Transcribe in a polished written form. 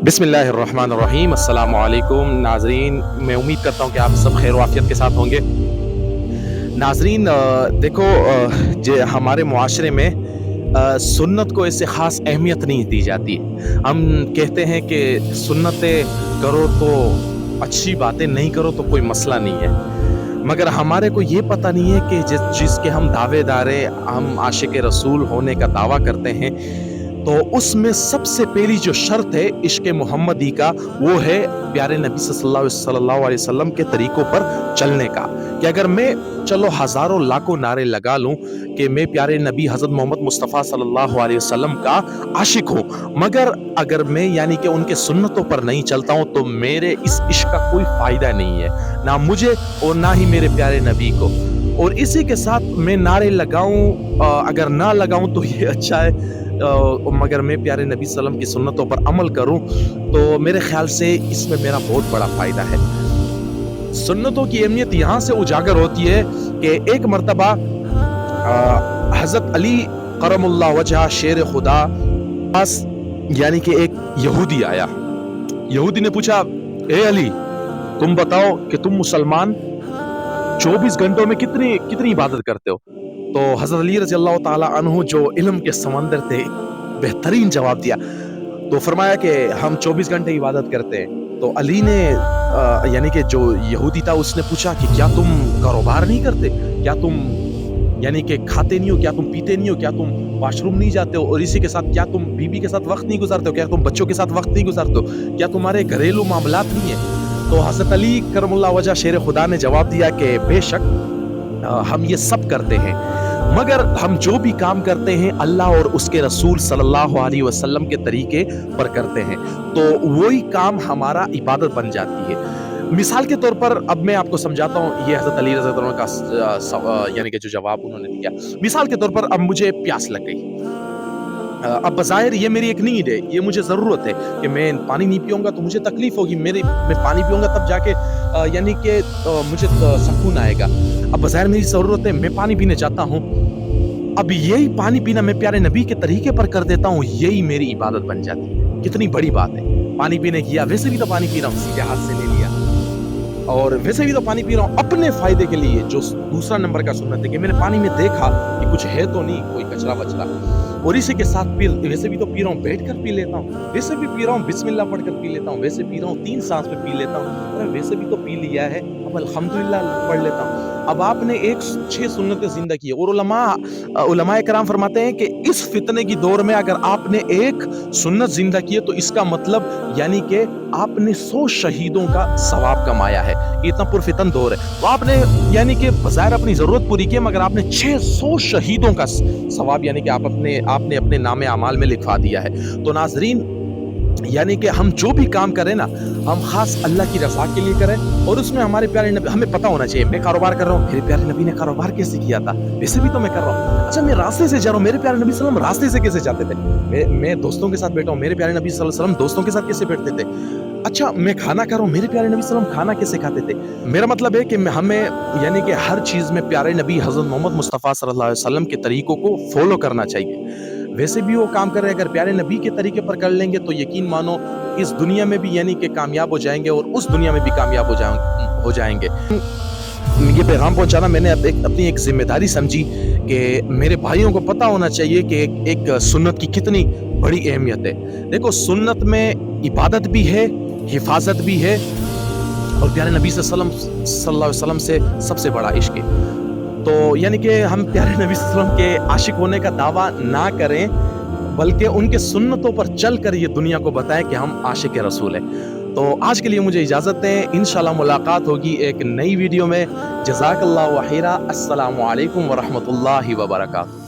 بسم اللہ الرحمن الرحیم۔ السلام علیکم ناظرین، میں امید کرتا ہوں کہ آپ سب خیر و عافیت کے ساتھ ہوں گے۔ ناظرین، دیکھو، ہمارے معاشرے میں سنت کو اس سے خاص اہمیت نہیں دی جاتی۔ ہم کہتے ہیں کہ سنتیں کرو تو اچھی باتیں، نہیں کرو تو کوئی مسئلہ نہیں ہے، مگر ہمارے کو یہ پتہ نہیں ہے کہ جس کے ہم دعوے دارے، ہم عاشق رسول ہونے کا دعویٰ کرتے ہیں، تو اس میں سب سے پہلی جو شرط ہے عشق محمدی کا، وہ ہے پیارے نبی صلی اللہ علیہ وسلم کے طریقوں پر چلنے کا۔ کہ اگر میں چلو ہزاروں لاکھوں نعرے لگا لوں کہ میں پیارے نبی حضرت محمد مصطفیٰ صلی اللہ علیہ وسلم کا عاشق ہوں، مگر اگر میں یعنی کہ ان کے سنتوں پر نہیں چلتا ہوں تو میرے اس عشق کا کوئی فائدہ نہیں ہے، نہ مجھے اور نہ ہی میرے پیارے نبی کو۔ اور اسی کے ساتھ میں نعرے لگاؤں، اگر نہ لگاؤں تو یہ اچھا ہے، مگر میں پیارے نبی صلی اللہ علیہ وسلم کی سنتوں پر عمل کروں تو میرے خیال سے اس میں میرا بہت بڑا فائدہ ہے۔ سنتوں کی اہمیت یہاں سے اجاگر ہوتی ہے کہ ایک مرتبہ حضرت علی کرم اللہ وجہ شیر خدا پاس یعنی کہ ایک یہودی آیا۔ یہودی نے پوچھا، اے علی، تم بتاؤ کہ تم مسلمان 24 گھنٹوں میں کتنی عبادت کرتے ہو؟ تو حضرت علی رضی اللہ تعالیٰ عنہ جو علم کے سمندر تھے، بہترین جواب دیا۔ تو فرمایا کہ ہم 24 گھنٹے عبادت کرتے ہیں۔ تو علی نے یعنی کہ جو یہودی تھا، اس نے پوچھا کہ کیا تم کاروبار نہیں کرتے؟ کیا تم یعنی کہ کھاتے نہیں ہو؟ کیا تم پیتے نہیں ہو؟ کیا تم واش روم نہیں جاتے ہو؟ اور اسی کے ساتھ کیا تم بیوی کے ساتھ وقت نہیں گزارتے ہو؟ کیا تم بچوں کے ساتھ وقت نہیں گزارتے ہو؟ کیا تمہارے گھریلو معاملات نہیں ہیں؟ تو حضرت علی کرم اللہ وجہ شیر خدا نے جواب دیا کہ بے شک ہم یہ سب کرتے ہیں، مگر ہم جو بھی کام کرتے ہیں اللہ اور اس کے رسول صلی اللہ علیہ وسلم کے طریقے پر کرتے ہیں، تو وہی کام ہمارا عبادت بن جاتی ہے۔ مثال کے طور پر اب میں آپ کو سمجھاتا ہوں، یہ حضرت علی رضی اللہ عنہ کا یعنی کہ جو جواب انہوں نے دیا۔ مثال کے طور پر اب مجھے پیاس لگ گئی، اب بظاہر یہ میری ایک نیڈ ہے، یہ مجھے ضرورت ہے کہ میں پانی نہیں پیوں گا تو مجھے تکلیف ہوگی، میں پانی پیوں گا تب جا کے یعنی کہ مجھے سکون آئے گا۔ اب بظاہر میری ضرورت ہے، میں پانی پینے جاتا ہوں، اب یہی پانی پینا میں پیارے نبی کے طریقے پر کر دیتا ہوں، یہی میری عبادت بن جاتی ہے۔ کتنی بڑی بات ہے، پانی پینے کیا، ویسے بھی تو پانی پی رہا ہوں، سیدھے ہاتھ سے لے لیا، اور ویسے بھی تو پانی پی رہا ہوں اپنے فائدے کے لیے۔ جو دوسرا نمبر کا سنت ہے کہ میں نے پانی میں دیکھا کہ کچھ ہے تو نہیں کوئی کچرا وچرا، اور اسی کے ساتھ پھر ویسے بھی تو پی رہا ہوں، بیٹھ کر پی لیتا ہوں، ویسے بھی پی رہا ہوں بسم اللہ پڑھ کر پی لیتا ہوں، ویسے پی رہا ہوں 3 سانس میں پی لیتا ہوں، اور ویسے بھی تو پی لیا ہے، اب الحمدللہ پڑھ لیتا ہوں۔ اب آپ نے 6 سنتیں زندہ کی، اور علماء کرام فرماتے ہیں کہ اس فتنے کی دور میں اگر آپ نے ایک سنت زندہ کی ہے تو اس کا مطلب یعنی کہ آپ نے 100 شہیدوں کا ثواب کمایا ہے۔ اتنا پرفتن دور ہے، تو آپ نے یعنی کہ بظاہر اپنی ضرورت پوری کی، مگر آپ نے 600 شہیدوں کا ثواب یعنی کہ آپ نے اپنے نام اعمال میں لکھوا دیا ہے۔ تو ناظرین، یعنی کہ ہم جو بھی کام کریں نا، ہم خاص اللہ کی رضا کے لیے کریں، اور اس میں ہمارے پیارے نبی، ہمیں پتہ ہونا چاہیے میں کاروبار کر رہا ہوں، میرے پیارے نبی نے کاروبار کیسے کیا تھا، ویسے بھی تو میں کر رہا ہوں۔ اچھا، میں راستے سے جا رہا ہوں، میرے پیارے نبی صلی اللہ علیہ وسلم راستے سے کیسے جاتے تھے؟ میں دوستوں کے ساتھ بیٹھا ہوں، میرے پیارے نبی صلی اللہ علیہ وسلم دوستوں کے ساتھ کیسے بیٹھتے تھے؟ اچھا، میں کھانا کھا رہا ہوں، میرے پیارے نبی صلی اللہ علیہ وسلم کھانا کیسے کھاتے تھے؟ میرا مطلب ہے کہ ہمیں یعنی کہ ہر چیز میں پیارے نبی حضرت محمد مصطفیٰ صلی اللہ علیہ وسلم کے طریقوں کو فالو کرنا چاہیے۔ ویسے بھی وہ کام کر رہے ہیں، اگر پیارے نبی کے طریقے پر کر لیں گے تو یقین مانو اس دنیا میں بھی یعنی کہ کامیاب ہو جائیں گے، اور اس دنیا میں بھی کامیاب ہو جائیں گے۔ یہ پیغام پہنچانا میں نے اپنی ایک ذمہ داری سمجھی کہ میرے بھائیوں کو پتہ ہونا چاہیے کہ ایک سنت کی کتنی بڑی اہمیت ہے۔ دیکھو، سنت میں عبادت بھی ہے، حفاظت بھی ہے، اور پیارے نبی صلی اللہ علیہ وسلم سے سب سے بڑا عشق ہے۔ تو یعنی کہ ہم پیارے نبی صلی اللہ علیہ وسلم کے عاشق ہونے کا دعویٰ نہ کریں، بلکہ ان کے سنتوں پر چل کر یہ دنیا کو بتائیں کہ ہم عاشق رسول ہیں۔ تو آج کے لیے مجھے اجازت دیں، انشاءاللہ ملاقات ہوگی ایک نئی ویڈیو میں۔ جزاک اللہ خیرا۔ السلام علیکم ورحمۃ اللہ وبرکاتہ۔